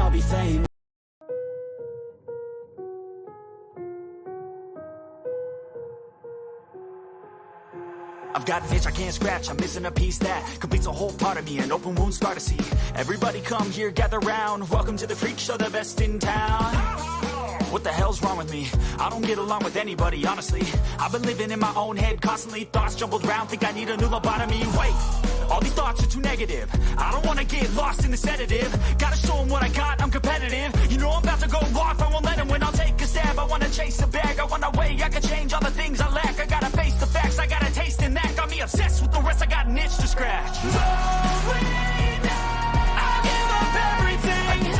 I'll be famous. I've got an itch I can't scratch, I'm missing a piece that completes a whole part of me, an open wound scar to see. Everybody come here, gather round, welcome to the freak show, the best in town. What the hell's wrong with me? I don't get along with anybody, honestly. I've been living in my own head constantly, thoughts jumbled round, think I need a new lobotomy. Wait, all these thoughts are too negative. I don't wanna get lost in the sedative. Gotta show them what I got, I'm competitive. You know I'm about to go off, I won't let them win, I'll take a stab. I wanna chase a bag, I wanna weigh, I can change all the things I lack. I gotta face the facts, I got a taste in that. Got me obsessed with the rest, I got an itch to scratch. I'll give up everything.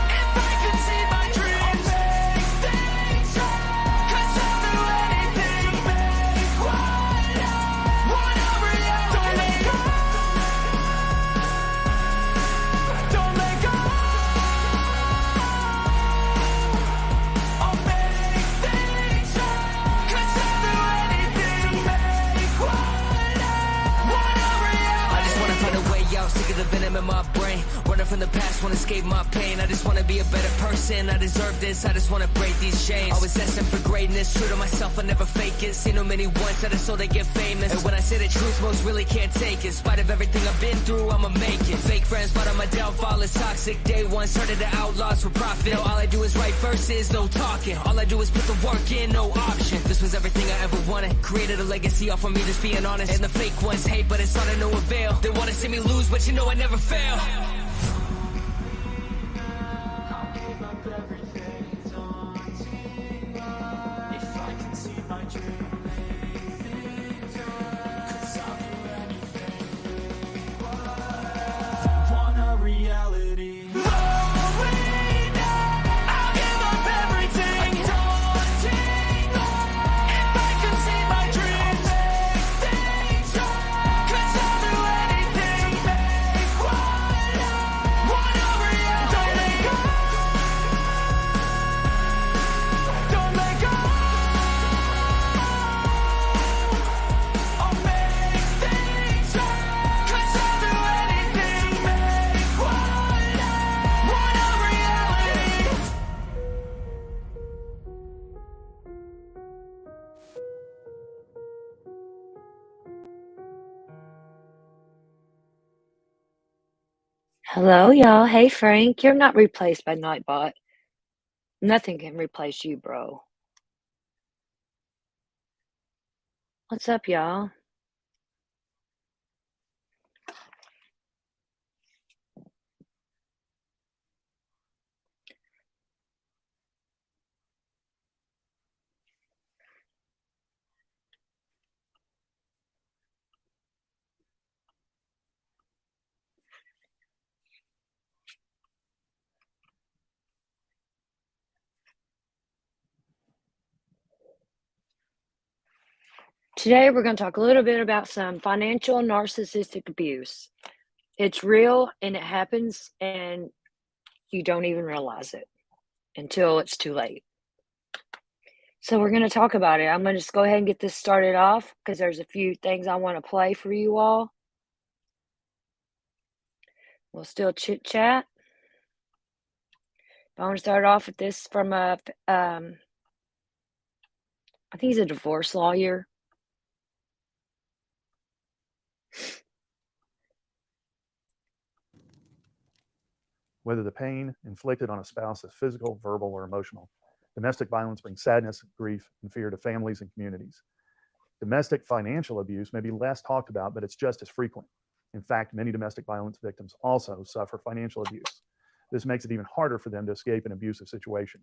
If I could see my dreams, make things right. 'Cause I'll do anything to make one a reality. Don't let go. I'll make things right. 'Cause I'll do anything to make one a reality. I just wanna find a way out, sick of the venom in my brain. Running from the past, wanna escape my pain. I just wanna be a better person, I deserve this. I just wanna break these chains. Always asking for greatness, true to myself, I never fake it. Seen no many ones that are so they get famous. And when I say the truth, most really can't take it. In spite of everything I've been through, I'ma make it. Fake friends, but on my downfall is toxic. Day one, started the outlaws for profit. Now all I do is write verses, no talking. All I do is put the work in, no option. This was everything I ever wanted. Created a legacy off of me, just being honest. And the fake ones hate, but it's all to no avail. They wanna see me lose, but you know I never fail. Hello, y'all. Hey, Frank. You're not replaced by Nightbot. Nothing can replace you, bro. What's up, y'all? Today, we're going to talk a little bit about some financial narcissistic abuse. It's real and it happens, and you don't even realize it until it's too late. So, we're going to talk about it. I'm going to just go ahead and get this started off because there's a few things I want to play for you all. We'll still chit chat. I want to start off with this from I think he's a divorce lawyer. Whether the pain inflicted on a spouse is physical, verbal, or emotional. Domestic violence brings sadness, grief, and fear to families and communities. Domestic financial abuse may be less talked about, but it's just as frequent. In fact, many domestic violence victims also suffer financial abuse. This makes it even harder for them to escape an abusive situation.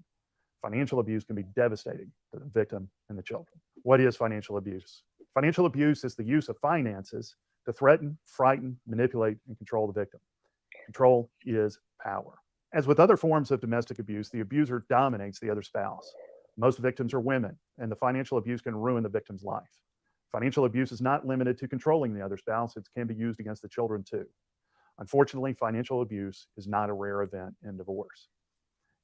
Financial abuse can be devastating to the victim and the children. What is financial abuse? Financial abuse is the use of finances to threaten, frighten, manipulate, and control the victim. Control is power. As with other forms of domestic abuse, the abuser dominates the other spouse. Most victims are women, and the financial abuse can ruin the victim's life. Financial abuse is not limited to controlling the other spouse. It can be used against the children too. Unfortunately, financial abuse is not a rare event in divorce.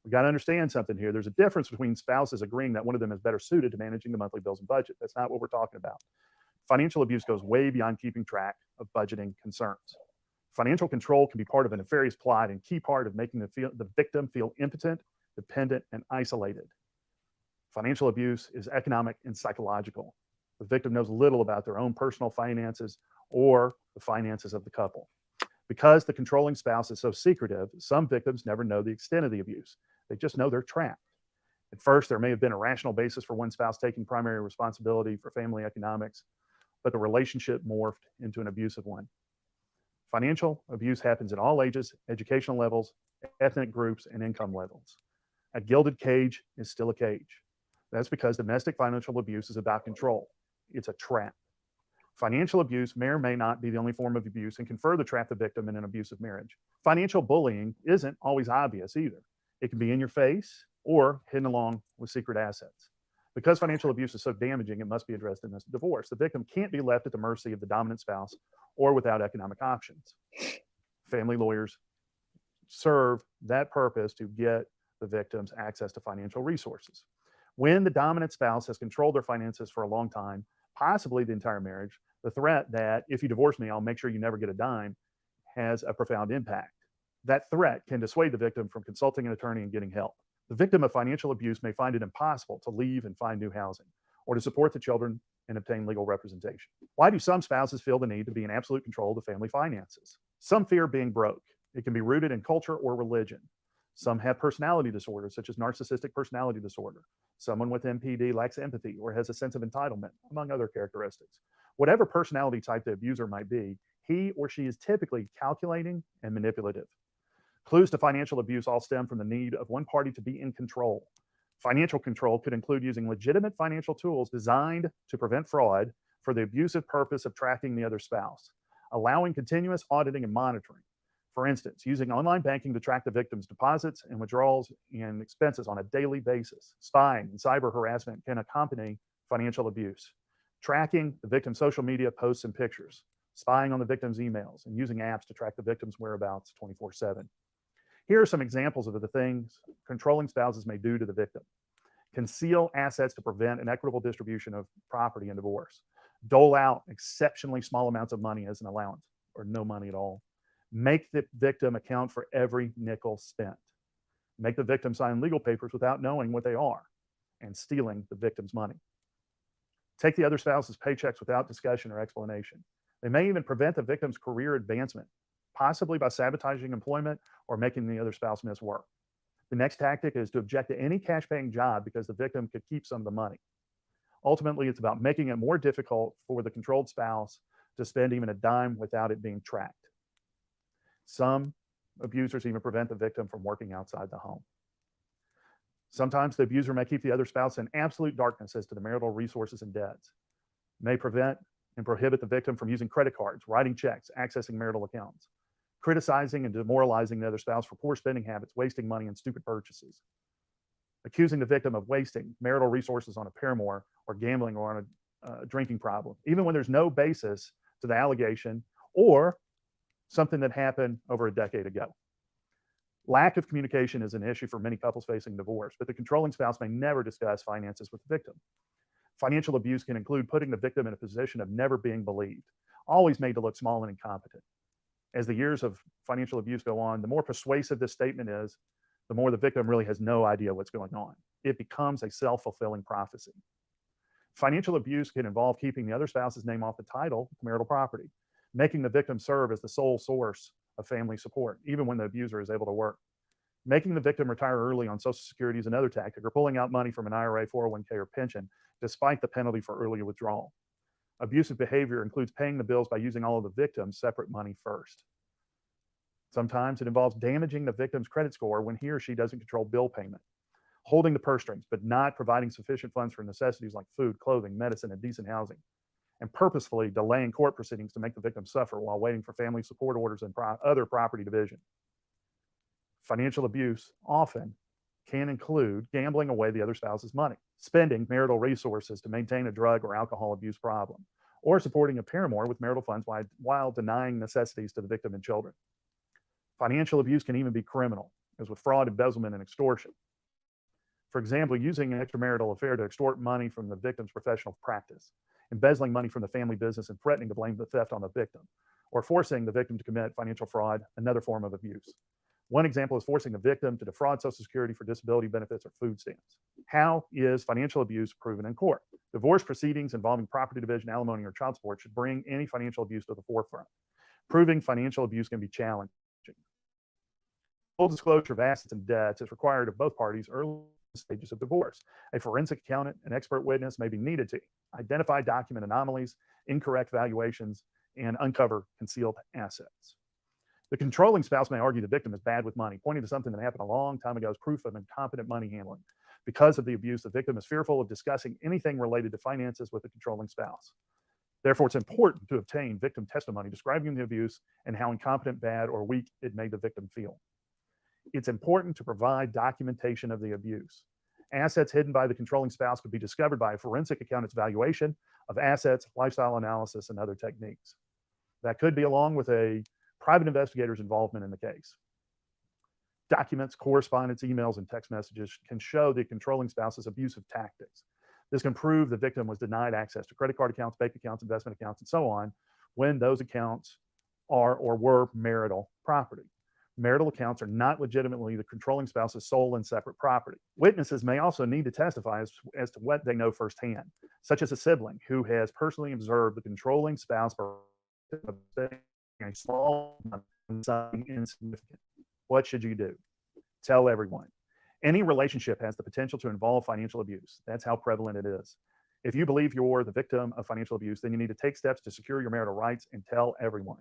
We got to understand something here. There's a difference between spouses agreeing that one of them is better suited to managing the monthly bills and budget. That's not what we're talking about. Financial abuse goes way beyond keeping track of budgeting concerns. Financial control can be part of a nefarious plot and key part of making the victim feel impotent, dependent, and isolated. Financial abuse is economic and psychological. The victim knows little about their own personal finances or the finances of the couple. Because the controlling spouse is so secretive, some victims never know the extent of the abuse. They just know they're trapped. At first, there may have been a rational basis for one spouse taking primary responsibility for family economics, but the relationship morphed into an abusive one. Financial abuse happens at all ages, educational levels, ethnic groups, and income levels. A gilded cage is still a cage. That's because domestic financial abuse is about control. It's a trap. Financial abuse may or may not be the only form of abuse and can further trap the victim in an abusive marriage. Financial bullying isn't always obvious either. It can be in your face or hidden along with secret assets. Because financial abuse is so damaging, it must be addressed in this divorce. The victim can't be left at the mercy of the dominant spouse or without economic options. Family lawyers serve that purpose to get the victims access to financial resources. When the dominant spouse has controlled their finances for a long time, possibly the entire marriage, the threat that if you divorce me, I'll make sure you never get a dime has a profound impact. That threat can dissuade the victim from consulting an attorney and getting help. The victim of financial abuse may find it impossible to leave and find new housing or to support the children and obtain legal representation. Why do some spouses feel the need to be in absolute control of the family finances? Some fear being broke. It can be rooted in culture or religion. Some have personality disorders, such as narcissistic personality disorder. Someone with NPD lacks empathy or has a sense of entitlement, among other characteristics. Whatever personality type the abuser might be, he or she is typically calculating and manipulative. Clues to financial abuse all stem from the need of one party to be in control. Financial control could include using legitimate financial tools designed to prevent fraud for the abusive purpose of tracking the other spouse, allowing continuous auditing and monitoring. For instance, using online banking to track the victim's deposits and withdrawals and expenses on a daily basis. Spying and cyber harassment can accompany financial abuse. Tracking the victim's social media posts and pictures, spying on the victim's emails, and using apps to track the victim's whereabouts 24/7. Here are some examples of the things controlling spouses may do to the victim. Conceal assets to prevent an equitable distribution of property in divorce. Dole out exceptionally small amounts of money as an allowance, or no money at all. Make the victim account for every nickel spent. Make the victim sign legal papers without knowing what they are, and stealing the victim's money. Take the other spouse's paychecks without discussion or explanation. They may even prevent the victim's career advancement, possibly by sabotaging employment or making the other spouse miss work. The next tactic is to object to any cash-paying job because the victim could keep some of the money. Ultimately, it's about making it more difficult for the controlled spouse to spend even a dime without it being tracked. Some abusers even prevent the victim from working outside the home. Sometimes the abuser may keep the other spouse in absolute darkness as to the marital resources and debts, may prevent and prohibit the victim from using credit cards, writing checks, accessing marital accounts, criticizing and demoralizing the other spouse for poor spending habits, wasting money and stupid purchases, accusing the victim of wasting marital resources on a paramour or gambling or on a drinking problem, even when there's no basis to the allegation or something that happened over a decade ago. Lack of communication is an issue for many couples facing divorce, but the controlling spouse may never discuss finances with the victim. Financial abuse can include putting the victim in a position of never being believed, always made to look small and incompetent. As the years of financial abuse go on, the more persuasive this statement is, the more the victim really has no idea what's going on. It becomes a self-fulfilling prophecy. Financial abuse can involve keeping the other spouse's name off the title to marital property, making the victim serve as the sole source of family support, even when the abuser is able to work. Making the victim retire early on Social Security is another tactic, or pulling out money from an IRA, 401k, or pension, despite the penalty for early withdrawal. Abusive behavior includes paying the bills by using all of the victim's separate money first. Sometimes it involves damaging the victim's credit score when he or she doesn't control bill payment, holding the purse strings, but not providing sufficient funds for necessities like food, clothing, medicine, and decent housing, and purposefully delaying court proceedings to make the victim suffer while waiting for family support orders and other property division. Financial abuse often can include gambling away the other spouse's money, spending marital resources to maintain a drug or alcohol abuse problem, or supporting a paramour with marital funds while denying necessities to the victim and children. Financial abuse can even be criminal, as with fraud, embezzlement, and extortion. For example, using an extramarital affair to extort money from the victim's professional practice. embezzling money from the family business and threatening to blame the theft on the victim, or forcing the victim to commit financial fraud, another form of abuse. One example is forcing the victim to defraud Social Security for disability benefits or food stamps. How is financial abuse proven in court? Divorce proceedings involving property division, alimony, or child support should bring any financial abuse to the forefront. Proving financial abuse can be challenging. Full disclosure of assets and debts is required of both parties early stages of divorce. A forensic accountant, an expert witness may be needed to identify document anomalies, incorrect valuations, and uncover concealed assets. The controlling spouse may argue the victim is bad with money, pointing to something that happened a long time ago as proof of incompetent money handling. Because of the abuse, the victim is fearful of discussing anything related to finances with the controlling spouse. Therefore, it's important to obtain victim testimony describing the abuse and how incompetent, bad, or weak it made the victim feel. It's important to provide documentation of the abuse. Assets hidden by the controlling spouse could be discovered by a forensic accountant's valuation of assets, lifestyle analysis, and other techniques. That could be along with a private investigator's involvement in the case. Documents, correspondence, emails, and text messages can show the controlling spouse's abusive tactics. This can prove the victim was denied access to credit card accounts, bank accounts, investment accounts, and so on when those accounts are or were marital property. Marital accounts are not legitimately the controlling spouse's sole and separate property. Witnesses may also need to testify as to what they know firsthand, such as a sibling who has personally observed the controlling spouse a small something insignificant. What should you do? Tell everyone. Any relationship has the potential to involve financial abuse. That's how prevalent it is. If you believe you're the victim of financial abuse, then you need to take steps to secure your marital rights and tell everyone.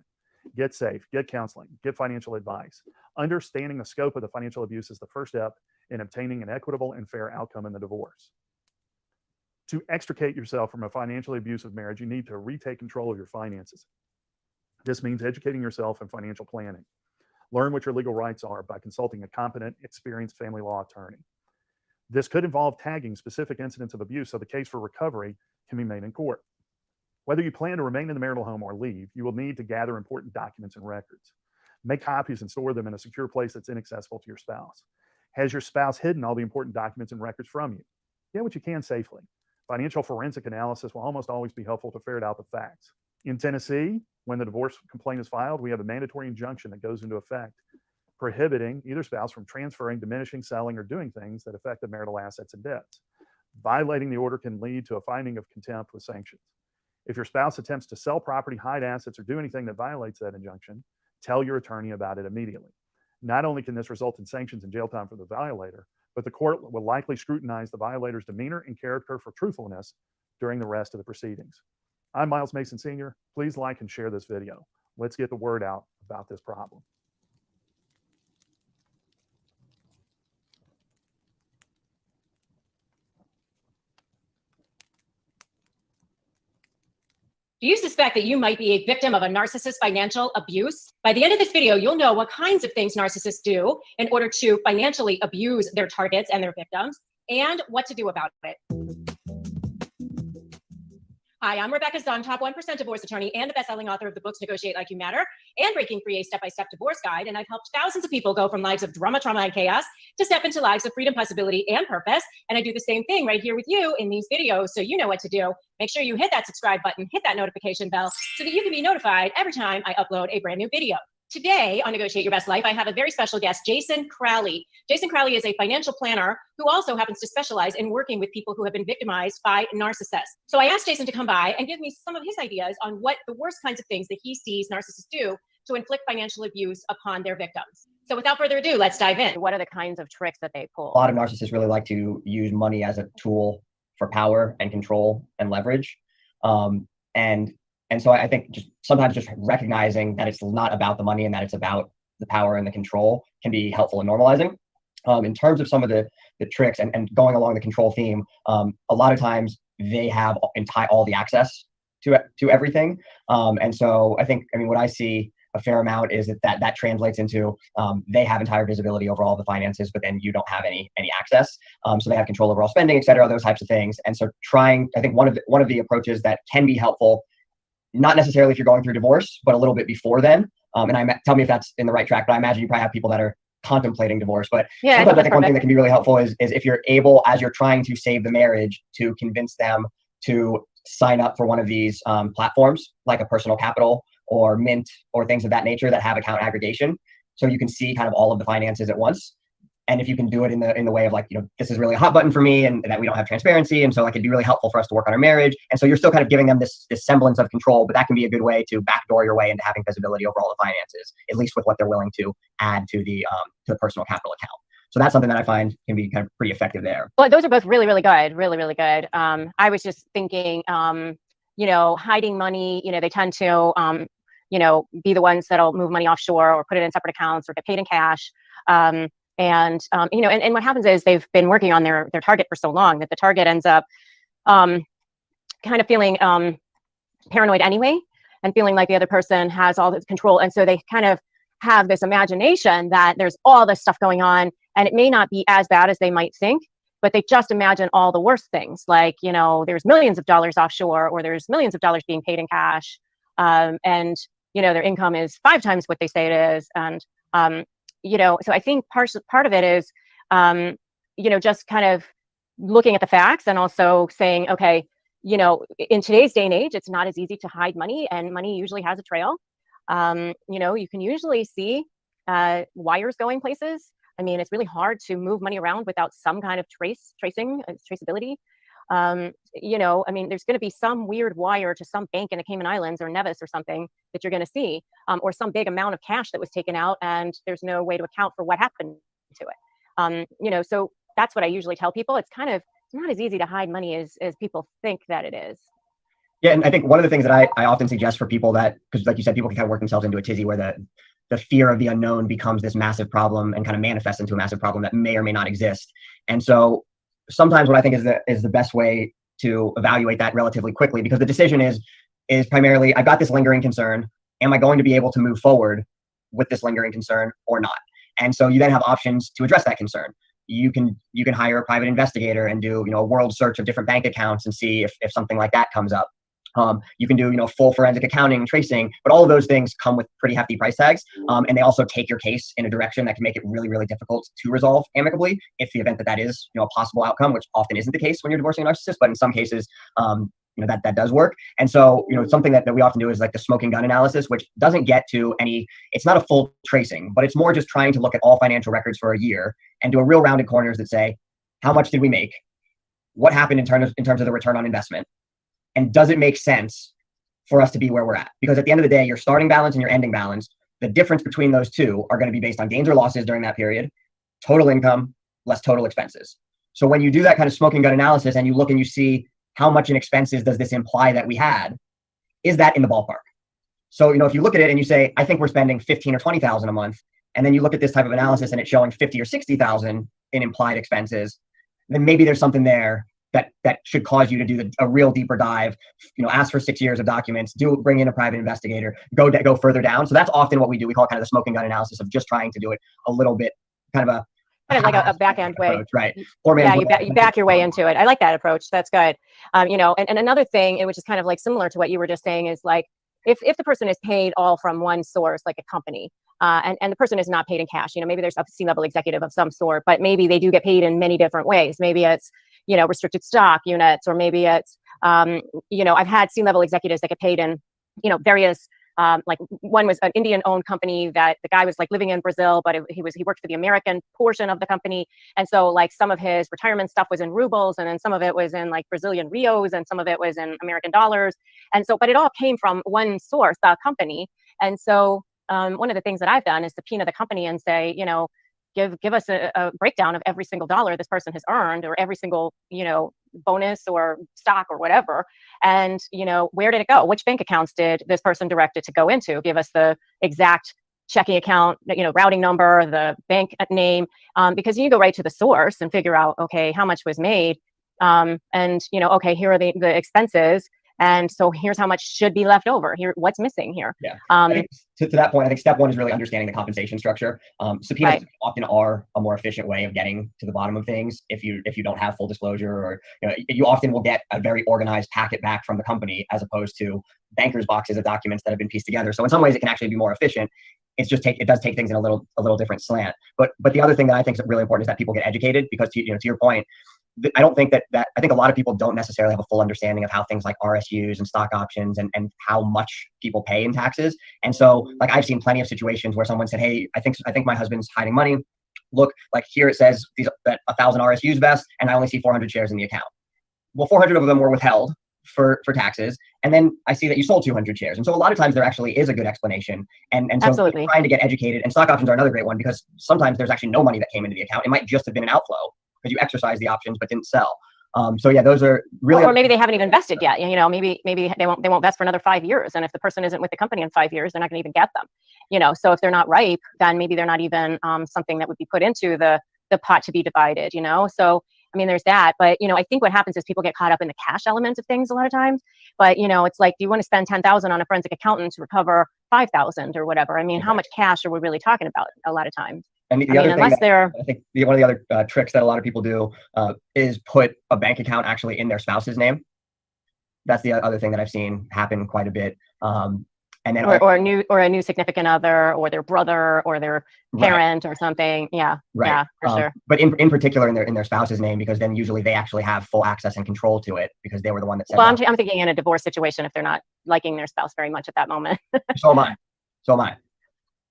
Get safe, get counseling, get financial advice. Understanding the scope of the financial abuse is the first step in obtaining an equitable and fair outcome in the divorce. To extricate yourself from a financially abusive marriage, you need to retake control of your finances. This means educating yourself in financial planning. Learn what your legal rights are by consulting a competent, experienced family law attorney. This could involve tagging specific incidents of abuse so the case for recovery can be made in court. Whether you plan to remain in the marital home or leave, you will need to gather important documents and records. Make copies and store them in a secure place that's inaccessible to your spouse. Has your spouse hidden all the important documents and records from you? Get what you can safely. Financial forensic analysis will almost always be helpful to ferret out the facts. In Tennessee, when the divorce complaint is filed, we have a mandatory injunction that goes into effect, prohibiting either spouse from transferring, diminishing, selling, or doing things that affect the marital assets and debts. Violating the order can lead to a finding of contempt with sanctions. If your spouse attempts to sell property, hide assets, or do anything that violates that injunction, tell your attorney about it immediately. Not only can this result in sanctions and jail time for the violator, but the court will likely scrutinize the violator's demeanor and character for truthfulness during the rest of the proceedings. I'm Miles Mason Sr. Please like and share this video. Let's get the word out about this problem. Do you suspect that you might be a victim of a narcissist's financial abuse? By the end of this video, you'll know what kinds of things narcissists do in order to financially abuse their targets and their victims, and what to do about it. Hi, I'm Rebecca Zung, top 1% divorce attorney and the best-selling author of the books Negotiate Like You Matter and Breaking Free, a step-by-step divorce guide. And I've helped thousands of people go from lives of drama, trauma, and chaos to step into lives of freedom, possibility, and purpose. And I do the same thing right here with you in these videos, so you know what to do. Make sure you hit that subscribe button, hit that notification bell, so that you can be notified every time I upload a brand new video. Today on Negotiate Your Best Life, I have a very special guest, Jason Crowley. Jason Crowley is a financial planner who also happens to specialize in working with people who have been victimized by narcissists. So I asked Jason to come by and give me some of his ideas on what the worst kinds of things that he sees narcissists do to inflict financial abuse upon their victims. So without further ado, let's dive in. What are the kinds of tricks that they pull? A lot of narcissists really like to use money as a tool for power and control and leverage. And so I think just sometimes just recognizing that it's not about the money and that it's about the power and the control can be helpful in normalizing. In terms of some of the tricks and going along the control theme, a lot of times they have all the access to everything. And so I think, what I see a fair amount is that translates into they have entire visibility over all the finances, but then you don't have any access. So they have control over all spending, et cetera, those types of things. And so I think one of the approaches that can be helpful, not necessarily if you're going through divorce, but a little bit before then. Tell me if that's in the right track, but I imagine you probably have people that are contemplating divorce. But yeah, sometimes I think one thing that can be really helpful is if you're able, as you're trying to save the marriage, to convince them to sign up for one of these platforms like a Personal Capital or Mint or things of that nature that have account aggregation. So you can see kind of all of the finances at once. And if you can do it in the way of like, this is really a hot button for me and that we don't have transparency. And so like, it'd be really helpful for us to work on our marriage. And so you're still kind of giving them this semblance of control, but that can be a good way to backdoor your way into having visibility over all the finances, at least with what they're willing to add to the Personal Capital account. So that's something that I find can be kind of pretty effective there. Well, those are both really, really good. Really, really good. I was just thinking, hiding money, they tend to, be the ones that'll move money offshore or put it in separate accounts or get paid in cash. And what happens is they've been working on their target for so long that the target ends up kind of feeling paranoid anyway and feeling like the other person has all this control. And so they kind of have this imagination that there's all this stuff going on and it may not be as bad as they might think, but they just imagine all the worst things. Like, there's millions of dollars offshore or there's millions of dollars being paid in cash. And their income is 5 times what they say it is. And, so I think part of it is, just kind of looking at the facts and also saying, okay, in today's day and age, it's not as easy to hide money and money usually has a trail. You can usually see wires going places. I mean, it's really hard to move money around without some kind of traceability. There's going to be some weird wire to some bank in the Cayman Islands or Nevis or something that you're going to see, or some big amount of cash that was taken out and there's no way to account for what happened to it. So that's what I usually tell people. It's not as easy to hide money as people think that it is. Yeah, and I think one of the things that I often suggest for people because like you said, people can kind of work themselves into a tizzy where the fear of the unknown becomes this massive problem and kind of manifests into a massive problem that may or may not exist. And so sometimes what I think is the best way to evaluate that relatively quickly, because the decision is primarily, I've got this lingering concern. Am I going to be able to move forward with this lingering concern or not? And so you then have options to address that concern. You can hire a private investigator and do a world search of different bank accounts and see if something like that comes up. You can do full forensic accounting and tracing, but all of those things come with pretty hefty price tags, and they also take your case in a direction that can make it really, really difficult to resolve amicably if the event that is a possible outcome, which often isn't the case when you're divorcing a narcissist, but in some cases that does work. And so something that we often do is like the smoking gun analysis, which doesn't get to it's not a full tracing, but it's more just trying to look at all financial records for a year and do a real rounded corners that say, how much did we make? What happened in terms of the return on investment? And does it make sense for us to be where we're at? Because at the end of the day, your starting balance and your ending balance, the difference between those two are going to be based on gains or losses during that period, total income less total expenses. So when you do that kind of smoking gun analysis and you look and you see how much in expenses does this imply that we had, is that in the ballpark? So, if you look at it and you say, I think we're spending 15 or 20,000 a month, and then you look at this type of analysis and it's showing 50 or 60,000 in implied expenses, then maybe there's something there that should cause you to do a real deeper dive, ask for 6 years of documents, bring in a private investigator, go further down. So that's often what we do. We call it kind of the smoking gun analysis of just trying to do it a little bit, kind of like a back end way, approach, right? You back your way into it. I like that approach. That's good. And another thing, which is kind of like similar to what you were just saying, is like if the person is paid all from one source, like a company, and the person is not paid in cash, maybe there's a C-level executive of some sort, but maybe they do get paid in many different ways. Maybe it's restricted stock units, or maybe it's, I've had C-level executives that get paid in, various, like one was an Indian-owned company that the guy was like living in Brazil, but he worked for the American portion of the company, and so like some of his retirement stuff was in rubles, and then some of it was in like Brazilian rios, and some of it was in American dollars, and so but it all came from one source, the company, and so one of the things that I've done is subpoena the company and say, give us a breakdown of every single dollar this person has earned, or every single, bonus or stock or whatever. And, where did it go? Which bank accounts did this person direct it to go into? Give us the exact checking account, routing number, the bank name, because you go right to the source and figure out, okay, how much was made. And, okay, here are the expenses. And so here's how much should be left over. Here, what's missing here? Yeah. I think to that point, I think step one is really understanding the compensation structure. Subpoenas often are a more efficient way of getting to the bottom of things. If you don't have full disclosure, or you often will get a very organized packet back from the company as opposed to bankers' boxes of documents that have been pieced together. So in some ways, it can actually be more efficient. It's just it does take things in a little different slant. But the other thing that I think is really important is that people get educated, because to your point, I don't think that I think a lot of people don't necessarily have a full understanding of how things like RSUs and stock options and how much people pay in taxes. And so like I've seen plenty of situations where someone said, hey, I think my husband's hiding money. Look, like here it says that 1,000 RSUs vest and I only see 400 shares in the account. Well, 400 of them were withheld for taxes. And then I see that you sold 200 shares. And so a lot of times there actually is a good explanation. And so Absolutely. trying to get educated, and stock options are another great one, because sometimes there's actually no money that came into the account. It might just have been an outflow because you exercised the options but didn't sell. So yeah, those are really, or maybe they haven't even vested yet. You know, maybe they won't vest for another 5 years. And if the person isn't with the company in 5 years, they're not going to even get them. You know, so if they're not ripe, then maybe they're not even something that would be put into the pot to be divided, you know? So, I mean, there's that, but, you know, I think what happens is people get caught up in the cash element of things a lot of times, but, you know, it's like, do you want to spend 10,000 on a forensic accountant to recover 5,000 or whatever? I mean, how much cash are we really talking about a lot of times? and the other thing I think one of the other tricks that a lot of people do is put a bank account actually in their spouse's name. That's the other thing that I've seen happen quite a bit. And then or a new significant other, or their brother, or their parent, or something. Yeah, yeah, for sure. But in particular, in their spouse's name, because then usually they actually have full access and control to it because they were the one that said. Well, I'm thinking in a divorce situation, if they're not liking their spouse very much at that moment. So am I.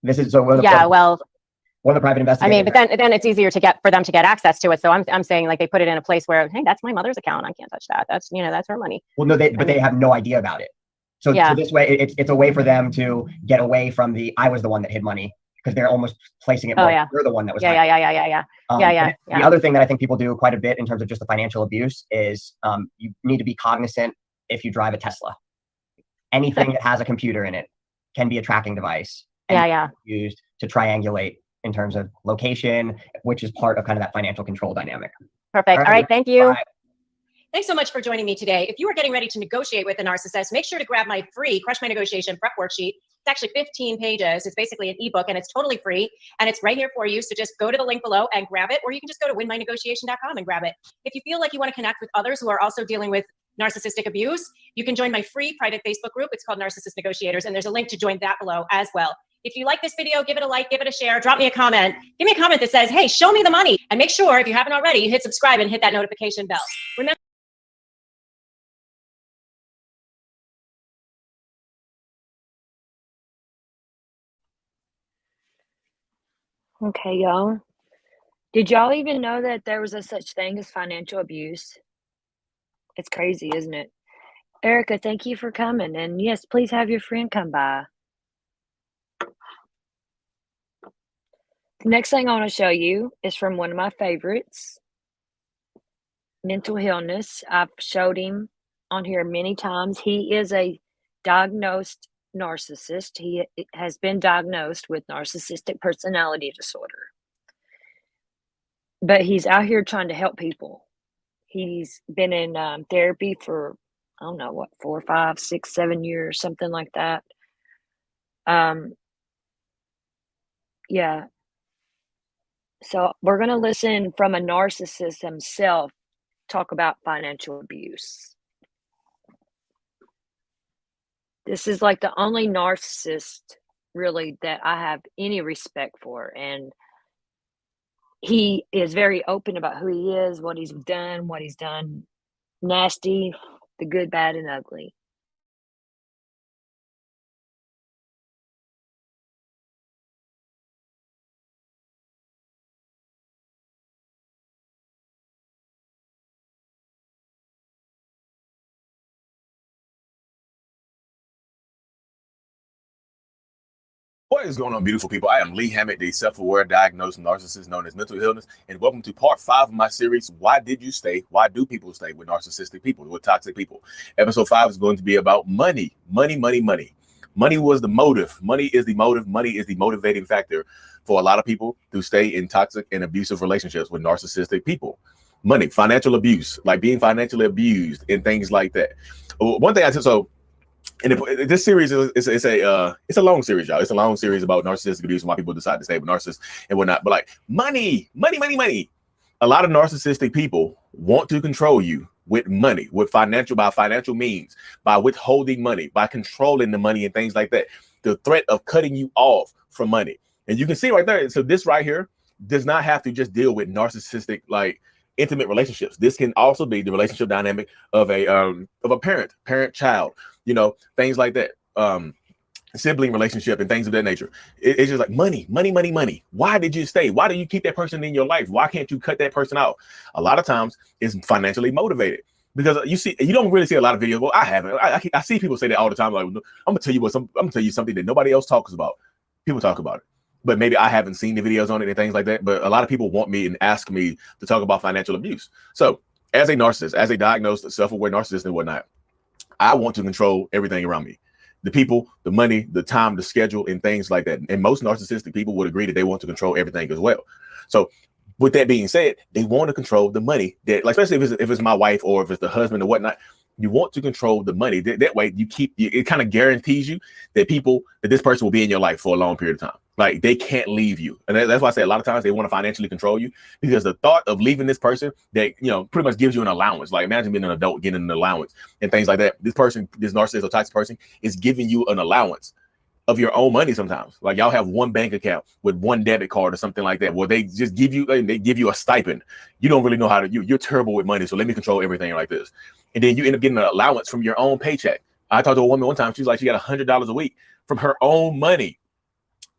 This is so. Well, one of the private investigators. I mean, but then it's easier for them to get access to it. So I'm saying, like, they put it in a place where, hey, that's my mother's account. I can't touch that. That's her money. Well, no, they have no idea about it. So this way, it's a way for them to get away from I was the one that hid money, because they're almost placing it. You're the one that was. Yeah. The other thing that I think people do quite a bit in terms of just the financial abuse is you need to be cognizant if you drive a Tesla. Anything that has a computer in it can be a tracking device. And used to triangulate in terms of location, which is part of kind of that financial control dynamic. Perfect. All right. Thank you. Bye. Thanks so much for joining me today. If you are getting ready to negotiate with a narcissist, make sure to grab my free Crush My Negotiation prep worksheet. It's actually 15 pages. It's basically an ebook, and it's totally free, and it's right here for you. So just go to the link below and grab it, or you can just go to winmynegotiation.com and grab it. If you feel like you want to connect with others who are also dealing with narcissistic abuse, you can join my free private Facebook group. It's called Narcissist Negotiators, and there's a link to join that below as well. If you like this video, give it a like, give it a share, drop me a comment. Give me a comment that says, hey, show me the money. And make sure, if you haven't already, you hit subscribe and hit that notification bell. Remember. Okay, y'all. Did y'all even know that there was a such thing as financial abuse? It's crazy, isn't it? Erica, thank you for coming. And yes, please have your friend come by. The next thing I want to show you is from one of my favorites, mental illness. I've showed him on here many times. He is a diagnosed narcissist. He has been diagnosed with narcissistic personality disorder. But he's out here trying to help people. He's been in therapy for, I don't know, 4, 5, 6, 7 years, something like that. Yeah. So we're going to listen from a narcissist himself talk about financial abuse. This is like the only narcissist really that I have any respect for. And he is very open about who he is, what he's done nasty, the good, bad, and ugly. What is going on, beautiful people? I am Lee Hammett, the self-aware diagnosed narcissist known as mental illness, and welcome to part 5 of my series, Why Did You Stay? Why Do People Stay with Narcissistic People, with toxic people? Episode 5 is going to be about money. Money was the motive. Money is the motive. Money is the motivating factor for a lot of people to stay in toxic and abusive relationships with narcissistic people. Money, financial abuse, like being financially abused and things like that. One thing I said, and this series is it's a long series, y'all. It's a long series about narcissistic abuse and why people decide to stay with narcissists and whatnot. But like money. A lot of narcissistic people want to control you with money, by financial means, by withholding money, by controlling the money and things like that. The threat of cutting you off from money. And you can see right there. So this right here does not have to just deal with narcissistic, like intimate relationships. This can also be the relationship dynamic of a parent-child, you know, things like that. Sibling relationship and things of that nature. It's just like money. Why did you stay? Why do you keep that person in your life? Why can't you cut that person out? A lot of times it's financially motivated, because you don't really see a lot of videos. Well, I haven't. I see people say that all the time. Like, I'm gonna tell you something that nobody else talks about. People talk about it, but maybe I haven't seen the videos on it and things like that. But a lot of people want me and ask me to talk about financial abuse. So as a narcissist, as a diagnosed self-aware narcissist and whatnot, I want to control everything around me. The people, the money, the time, the schedule, and things like that. And most narcissistic people would agree that they want to control everything as well. So with that being said, they want to control the money, that, like, especially if it's my wife or if it's the husband or whatnot. You want to control the money. That way it kind of guarantees you that this person will be in your life for a long period of time. Like, they can't leave you. And that's why I say a lot of times they want to financially control you, because the thought of leaving this person that, you know, pretty much gives you an allowance. Like, imagine being an adult getting an allowance and things like that. This narcissist or toxic person is giving you an allowance of your own money sometimes. Like, y'all have one bank account with one debit card or something like that, where they just give you a stipend. You don't really know how to, you're terrible with money, so let me control everything like this. And then you end up getting an allowance from your own paycheck. I talked to a woman one time, she's like, she got $100 a week from her own money.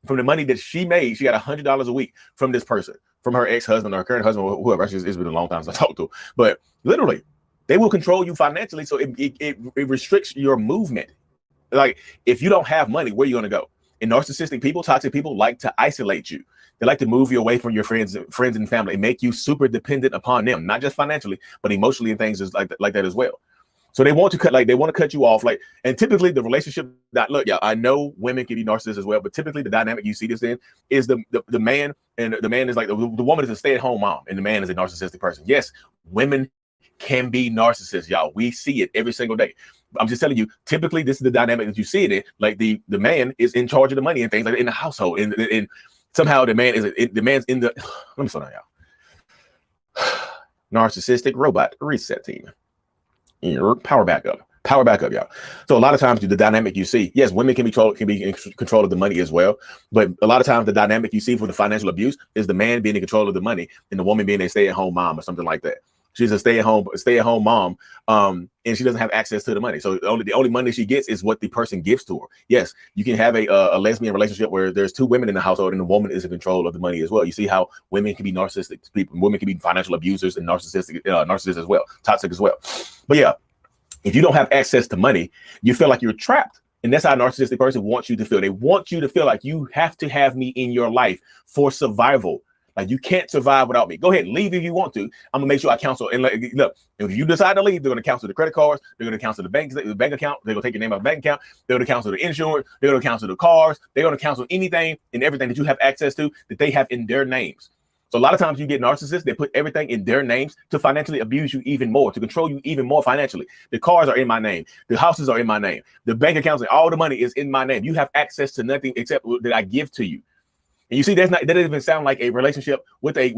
From the money that she made, she got $100 a week from this person, from her ex-husband or her current husband or whoever. It's been a long time since I talked to her. But literally, they will control you financially, so it restricts your movement. Like, if you don't have money, where are you going to go? And narcissistic people, toxic people, like to isolate you. They like to move you away from your friends and family, and make you super dependent upon them, not just financially, but emotionally and things like that as well. So they want to cut you off. Like, and typically the relationship that, look, yeah, I know women can be narcissists as well, but typically the dynamic you see this in is the man, and the man is like the woman is a stay-at-home mom, and the man is a narcissistic person. Yes, women can be narcissists, y'all. We see it every single day. I'm just telling you, typically this is the dynamic that you see it in. Like, the man is in charge of the money and things like that in the household, and somehow the man's in the let me slow down, y'all. Narcissistic robot reset team. Power back up, y'all. So a lot of times the dynamic you see, yes, women can be in control of the money as well, but a lot of times the dynamic you see for the financial abuse is the man being in control of the money and the woman being a stay-at-home mom or something like that. She's a stay-at-home mom, and she doesn't have access to the money. So the only money she gets is what the person gives to her. Yes, you can have a lesbian relationship where there's two women in the household and the woman is in control of the money as well. You see how women can be narcissistic people, women can be financial abusers and narcissists as well, toxic as well. But yeah, if you don't have access to money, you feel like you're trapped. And that's how a narcissistic person wants you to feel. They want you to feel like you have to have me in your life for survival. Like, you can't survive without me. Go ahead, leave if you want to. I'm gonna make sure I cancel. And look, if you decide to leave, they're gonna cancel the credit cards. They're gonna cancel the bank account. They're gonna take your name out of the bank account. They're gonna cancel the insurance. They're gonna cancel the cars. They're gonna cancel anything and everything that you have access to that they have in their names. So a lot of times you get narcissists, they put everything in their names to financially abuse you even more, to control you even more financially. The cars are in my name. The houses are in my name. The bank accounts and all the money is in my name. You have access to nothing except that I give to you. And you see, that doesn't even sound like a relationship with a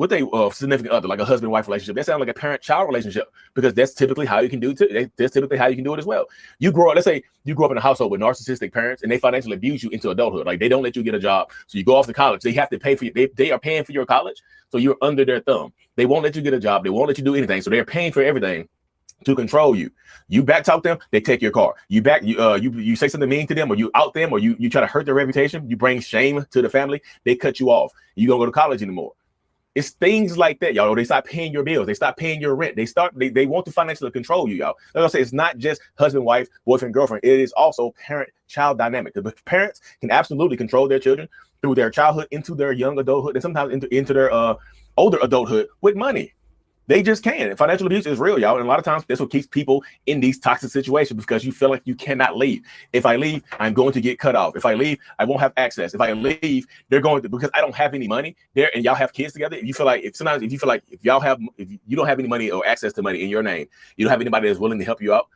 significant other, like a husband-wife relationship. That sounds like a parent-child relationship, because that's typically how you can do it. That's typically how you can do it as well. Let's say you grow up in a household with narcissistic parents, and they financially abuse you into adulthood. Like, they don't let you get a job, so you go off to college. They have to pay for you. They are paying for your college, so you're under their thumb. They won't let you get a job. They won't let you do anything, so they're paying for everything to control you. You backtalk them, they take your car. You say something mean to them, or you out them, or you try to hurt their reputation. You bring shame to the family. They cut you off. You don't go to college anymore. It's things like that, y'all. They stop paying your bills. They stop paying your rent. They want to financially control you, y'all. Like I say, it's not just husband, wife, boyfriend, girlfriend. It is also parent-child dynamic. The parents can absolutely control their children through their childhood into their young adulthood, and sometimes into their older adulthood with money. They just can. Financial abuse is real, y'all. And a lot of times that's what keeps people in these toxic situations, because you feel like you cannot leave. If I leave, I'm going to get cut off. If I leave, I won't have access. If I leave, they're going to, because I don't have any money there, and y'all have kids together. If you don't have any money or access to money in your name, you don't have anybody that's willing to help you out,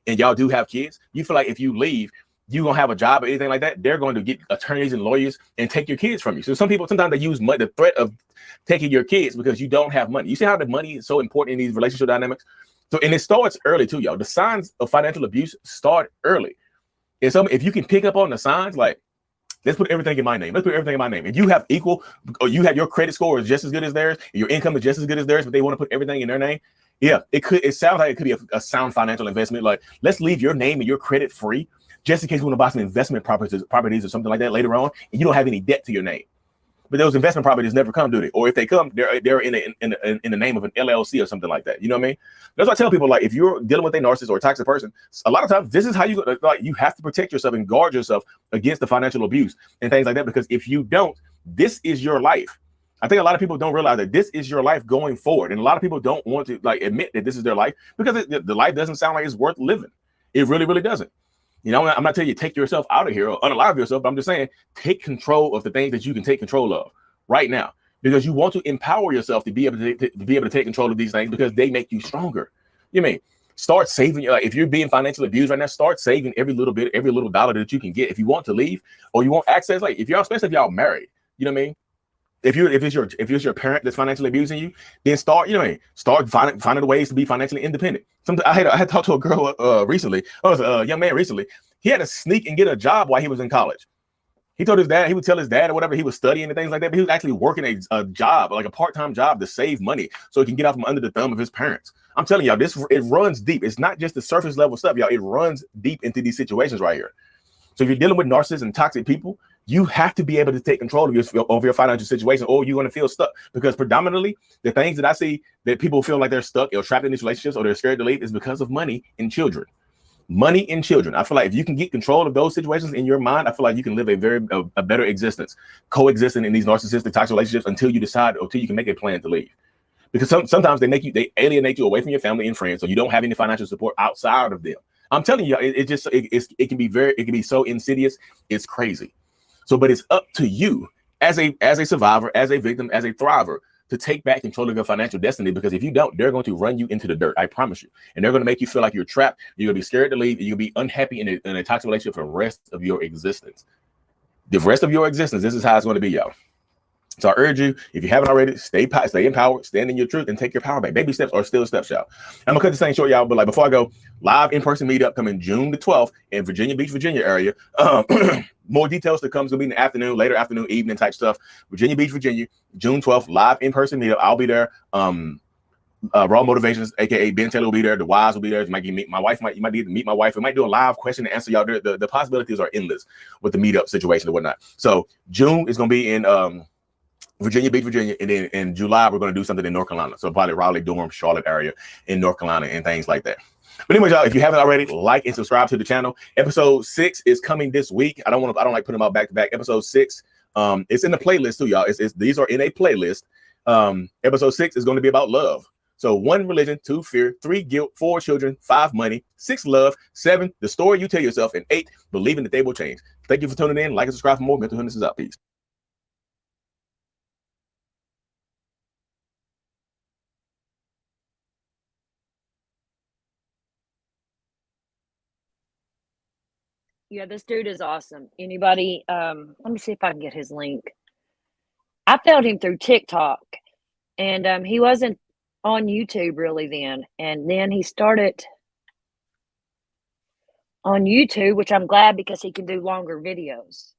and y'all do have kids, you feel like if you leave, you gonna have a job or anything like that, they're going to get attorneys and lawyers and take your kids from you. So sometimes they use the threat of taking your kids because you don't have money. You see how the money is so important in these relationship dynamics? So, and it starts early too, y'all. The signs of financial abuse start early. And so if you can pick up on the signs, like Let's put everything in my name. Let's put everything in my name. If you have equal, or you have your credit score is just as good as theirs, your income is just as good as theirs, but they want to put everything in their name. Yeah, it sounds like it could be a sound financial investment. Like, let's leave your name and your credit free, just in case you want to buy some investment properties or something like that later on, and you don't have any debt to your name. But those investment properties never come, do they? Or if they come, they're in the name of an LLC or something like that. You know what I mean? That's why I tell people, like, if you're dealing with a narcissist or a toxic person, a lot of times this is how you have to protect yourself and guard yourself against the financial abuse and things like that. Because if you don't, this is your life. I think a lot of people don't realize that this is your life going forward, and a lot of people don't want to admit that this is their life because the life doesn't sound like it's worth living. It really, really doesn't. You know, I'm not telling you take yourself out of here or unalive yourself, but I'm just saying take control of the things that you can take control of right now, because you want to empower yourself to be able to take control of these things because they make you stronger. You mean start saving. If you're being financially abused right now, start saving every little bit, every little dollar that you can get. If you want to leave or you want access, like especially if y'all married, you know what I mean? If it's your parent that's financially abusing you, then start finding ways to be financially independent. I had talked to a girl recently. I was a young man recently. He had to sneak and get a job while he was in college. He told his dad, he would tell his dad or whatever he was studying and things like that, but he was actually working a job, like a part-time job, to save money so he can get out from under the thumb of his parents. I'm telling y'all, it runs deep. It's not just the surface level stuff, y'all. It runs deep into these situations right here. So if you're dealing with narcissists and toxic people, you have to be able to take control of your financial situation, or you're going to feel stuck. Because predominantly, the things that I see that people feel like they're stuck or trapped in these relationships or they're scared to leave is because of money and children. Money and children. I feel like if you can get control of those situations in your mind, I feel like you can live a better existence, coexisting in these narcissistic toxic relationships until you can make a plan to leave. Because sometimes they alienate you away from your family and friends, so you don't have any financial support outside of them. I'm telling you, it can be so insidious. It's crazy. So, but it's up to you as a survivor, as a victim, as a thriver, to take back control of your financial destiny. Because if you don't, they're going to run you into the dirt. I promise you. And they're going to make you feel like you're trapped. You're going to be scared to leave. And you'll be unhappy in a toxic relationship for the rest of your existence. The rest of your existence, this is how it's going to be, y'all. So I urge you, if you haven't already, stay empowered, stand in your truth, and take your power back. Baby steps are still steps, y'all. I'm gonna cut this thing short, y'all. But like before I go, live in-person meetup coming June the 12th in Virginia Beach, Virginia area. More details to come. It's gonna be in the afternoon, later afternoon, evening type stuff. Virginia Beach, Virginia, June 12th, live in-person meetup. I'll be there. Raw Motivations, aka Ben Taylor, will be there. The Wise will be there. You might meet my wife. You might need to meet my wife. We might do a live question and answer, y'all. The possibilities are endless with the meetup situation and whatnot. So June is gonna be in Virginia Beach, Virginia, and then in July we're going to do something in North Carolina. So probably Raleigh, Durham, Charlotte area in North Carolina and things like that. But anyways, y'all, if you haven't already, like and subscribe to the channel. Episode 6 is coming this week. I don't like putting them out back to back. Episode 6, it's in the playlist too, y'all. These are in a playlist. Episode 6 is going to be about love. So 1, religion, 2, fear, 3, guilt, 4, children, 5, money, 6, love, 7, the story you tell yourself, and 8, believing that they will change. Thank you for tuning in. Like and subscribe for more. Mental Illness is out. Peace. Yeah, this dude is awesome. Anybody, let me see if I can get his link. I found him through TikTok, and he wasn't on YouTube really then. And then he started on YouTube, which I'm glad because he can do longer videos.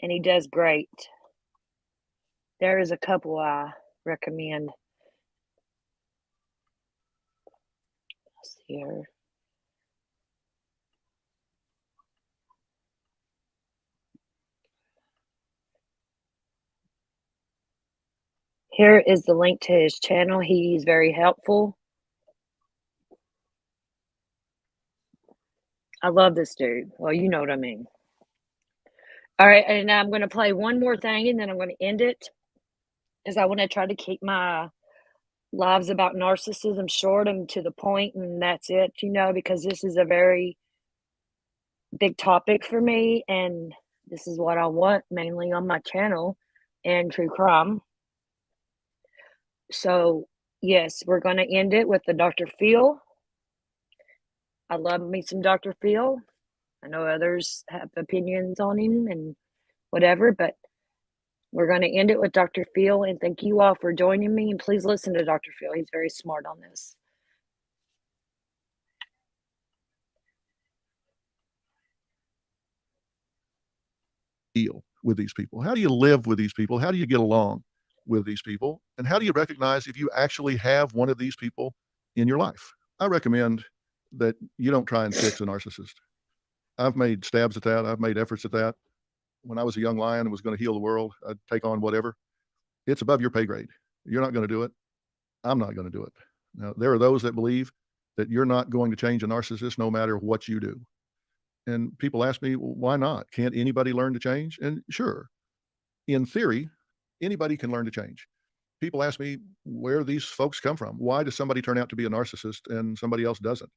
And he does great. There is a couple I recommend. Let's see here. Here is the link to his channel. He's very helpful. I love this dude. Well, you know what I mean. All right, and I'm going to play one more thing, and then I'm going to end it, because I want to try to keep my lives about narcissism short and to the point, and that's it, because this is a very big topic for me, and this is what I want mainly on my channel and true crime. So, yes, we're going to end it with the Dr. Phil. I love me some Dr. Phil. I know others have opinions on him and whatever, but we're going to end it with Dr. Phil. And thank you all for joining me. And please listen to Dr. Phil. He's very smart on this. deal with these people? How do you live with these people? How do you get along with these people? And how do you recognize if you actually have one of these people in your life? I recommend that you don't try and fix a narcissist. I've made stabs at that. I've made efforts at that. When I was a young lion and was going to heal the world, I'd take on whatever. It's above your pay grade. You're not going to do it. I'm not going to do it. Now, there are those that believe that you're not going to change a narcissist no matter what you do. And people ask me, well, why not? Can't anybody learn to change? And sure, in theory, anybody can learn to change. People ask me where these folks come from. Why does somebody turn out to be a narcissist and somebody else doesn't?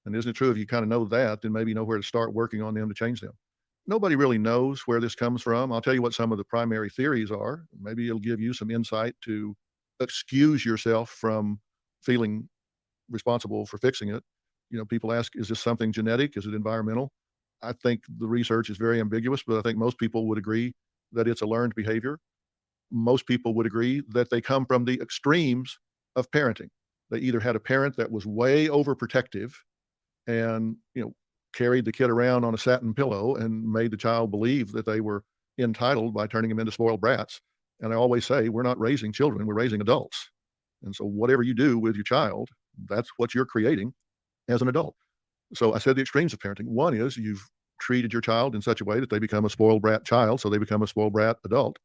And isn't it true if you kind of know that, then maybe you know where to start working on them to change them? Nobody really knows where this comes from. I'll tell you what some of the primary theories are. Maybe it'll give you some insight to excuse yourself from feeling responsible for fixing it. You know, people ask, is this something genetic? Is it environmental? I think the research is very ambiguous, but I think most people would agree that it's a learned behavior. Most people would agree that they come from the extremes of parenting. They either had a parent that was way overprotective and, carried the kid around on a satin pillow and made the child believe that they were entitled by turning them into spoiled brats. And I always say, we're not raising children, we're raising adults. And so whatever you do with your child, that's what you're creating as an adult. So I said the extremes of parenting. One is you've treated your child in such a way that they become a spoiled brat child, so they become a spoiled brat adult.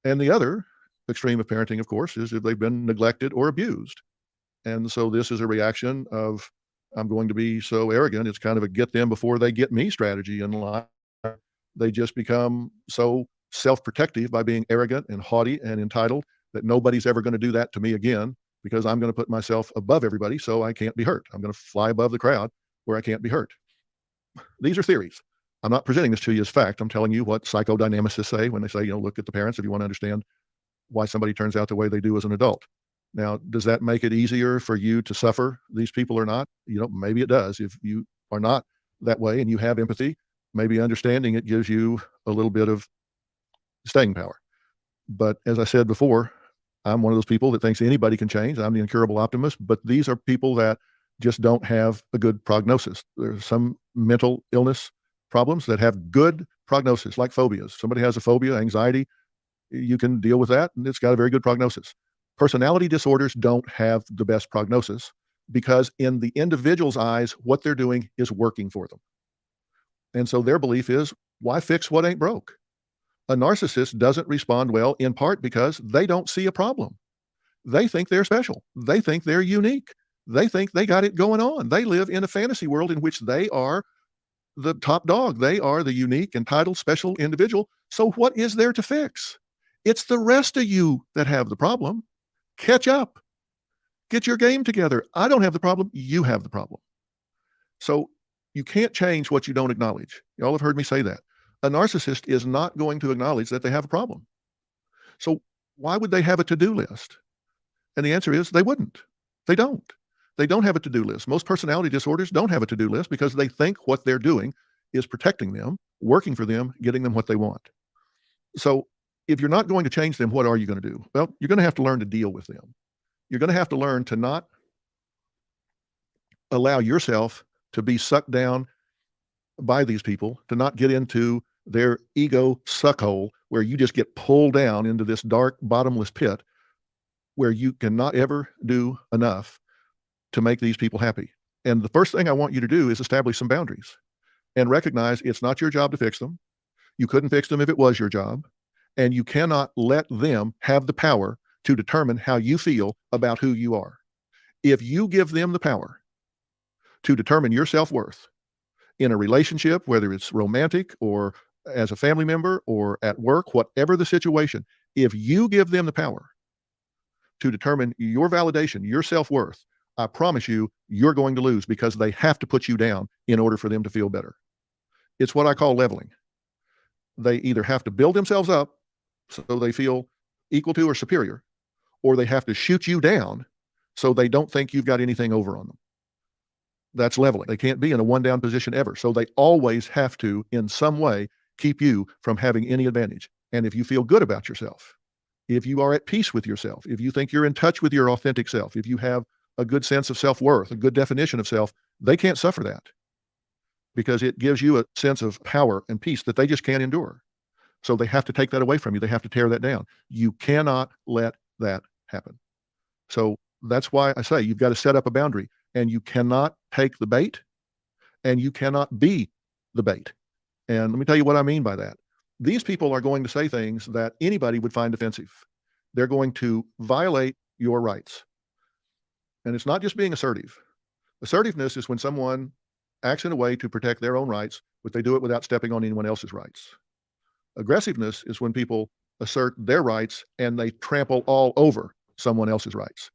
And the other extreme of parenting, of course, is if they've been neglected or abused. And so this is a reaction of, I'm going to be so arrogant. It's kind of a get them before they get me strategy in life. They just become so self-protective by being arrogant and haughty and entitled that nobody's ever going to do that to me again, because I'm going to put myself above everybody so I can't be hurt. I'm going to fly above the crowd where I can't be hurt. These are theories. I'm not presenting this to you as fact. I'm telling you what psychodynamicists say when they say, look at the parents if you want to understand why somebody turns out the way they do as an adult. Now, does that make it easier for you to suffer these people or not? Maybe it does. If you are not that way and you have empathy, maybe understanding it gives you a little bit of staying power. But as I said before, I'm one of those people that thinks anybody can change. I'm the incurable optimist, but these are people that just don't have a good prognosis. There's some mental illness problems that have good prognosis, like phobias. Somebody has a phobia, anxiety, you can deal with that, and it's got a very good prognosis. Personality disorders don't have the best prognosis because in the individual's eyes, what they're doing is working for them. And so their belief is, why fix what ain't broke? A narcissist doesn't respond well in part because they don't see a problem. They think they're special. They think they're unique. They think they got it going on. They live in a fantasy world in which they are the top dog. They are the unique, entitled, special individual. So what is there to fix? It's the rest of you that have the problem. Catch up. Get your game together. I don't have the problem. You have the problem. So you can't change what you don't acknowledge. Y'all have heard me say that. A narcissist is not going to acknowledge that they have a problem. So why would they have a to-do list? And the answer is they wouldn't. They don't. They don't have a to-do list. Most personality disorders don't have a to-do list because they think what they're doing is protecting them, working for them, getting them what they want. So if you're not going to change them, what are you going to do? Well, you're going to have to learn to deal with them. You're going to have to learn to not allow yourself to be sucked down by these people, to not get into their ego suckhole where you just get pulled down into this dark, bottomless pit where you cannot ever do enough to make these people happy. And the first thing I want you to do is establish some boundaries and recognize it's not your job to fix them. You couldn't fix them if it was your job. And you cannot let them have the power to determine how you feel about who you are. If you give them the power to determine your self-worth in a relationship, whether it's romantic or as a family member or at work, whatever the situation, if you give them the power to determine your validation, your self-worth, I promise you, you're going to lose because they have to put you down in order for them to feel better. It's what I call leveling. They either have to build themselves up so they feel equal to or superior, or they have to shoot you down so they don't think you've got anything over on them. That's leveling. They can't be in a one-down position ever. So they always have to, in some way, keep you from having any advantage. And if you feel good about yourself, if you are at peace with yourself, if you think you're in touch with your authentic self, if you have a good sense of self-worth, a good definition of self, they can't suffer that because it gives you a sense of power and peace that they just can't endure. So they have to take that away from you. They have to tear that down. You cannot let that happen. So that's why I say you've got to set up a boundary, and you cannot take the bait, and you cannot be the bait. And let me tell you what I mean by that. These people are going to say things that anybody would find offensive. They're going to violate your rights. And it's not just being assertive. Assertiveness is when someone acts in a way to protect their own rights, but they do it without stepping on anyone else's rights. Aggressiveness is when people assert their rights and they trample all over someone else's rights.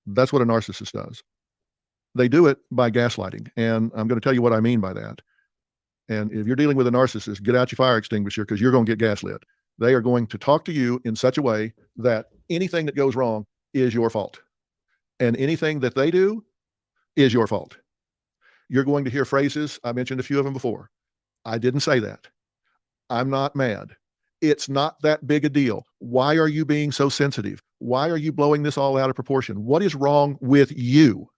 That's what a narcissist does. They do it by gaslighting. And I'm going to tell you what I mean by that. And if you're dealing with a narcissist, get out your fire extinguisher, because you're going to get gaslit. They are going to talk to you in such a way that anything that goes wrong is your fault. And anything that they do is your fault. You're going to hear phrases. I mentioned a few of them before. I didn't say that. I'm not mad. It's not that big a deal. Why are you being so sensitive? Why are you blowing this all out of proportion? What is wrong with you?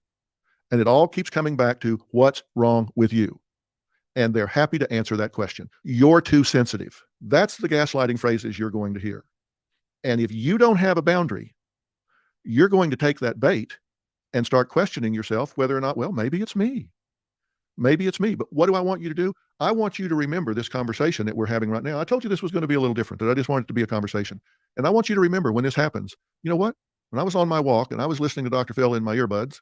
And it all keeps coming back to what's wrong with you. And they're happy to answer that question. You're too sensitive. That's the gaslighting phrases you're going to hear. And if you don't have a boundary, you're going to take that bait and start questioning yourself whether or not, well, maybe it's me. Maybe it's me. But what do I want you to do? I want you to remember this conversation that we're having right now. I told you this was going to be a little different, that I just wanted it to be a conversation. And I want you to remember when this happens, you know what? When I was on my walk and I was listening to Dr. Phil in my earbuds,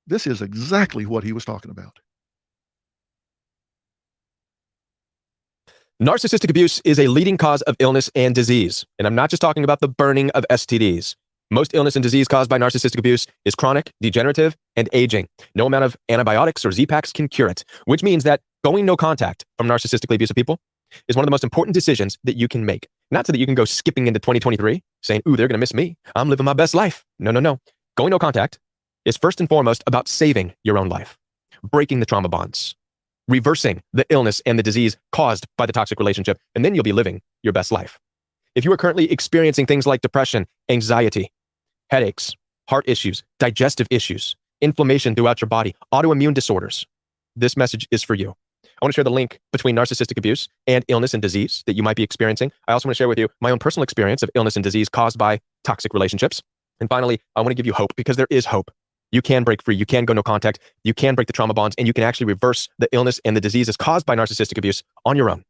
this is exactly what he was talking about. Narcissistic abuse is a leading cause of illness and disease. And I'm not just talking about the burning of STDs. Most illness and disease caused by narcissistic abuse is chronic, degenerative, and aging. No amount of antibiotics or Z-Paks can cure it, which means that going no contact from narcissistically abusive people is one of the most important decisions that you can make. Not so that you can go skipping into 2023 saying, ooh, they're going to miss me. I'm living my best life. No, no, no. Going no contact is first and foremost about saving your own life, breaking the trauma bonds, reversing the illness and the disease caused by the toxic relationship, and then you'll be living your best life. If you are currently experiencing things like depression, anxiety, headaches, heart issues, digestive issues, inflammation throughout your body, autoimmune disorders, this message is for you. I want to share the link between narcissistic abuse and illness and disease that you might be experiencing. I also want to share with you my own personal experience of illness and disease caused by toxic relationships. And finally, I want to give you hope, because there is hope. You can break free. You can go no contact. You can break the trauma bonds, and you can actually reverse the illness and the diseases caused by narcissistic abuse on your own.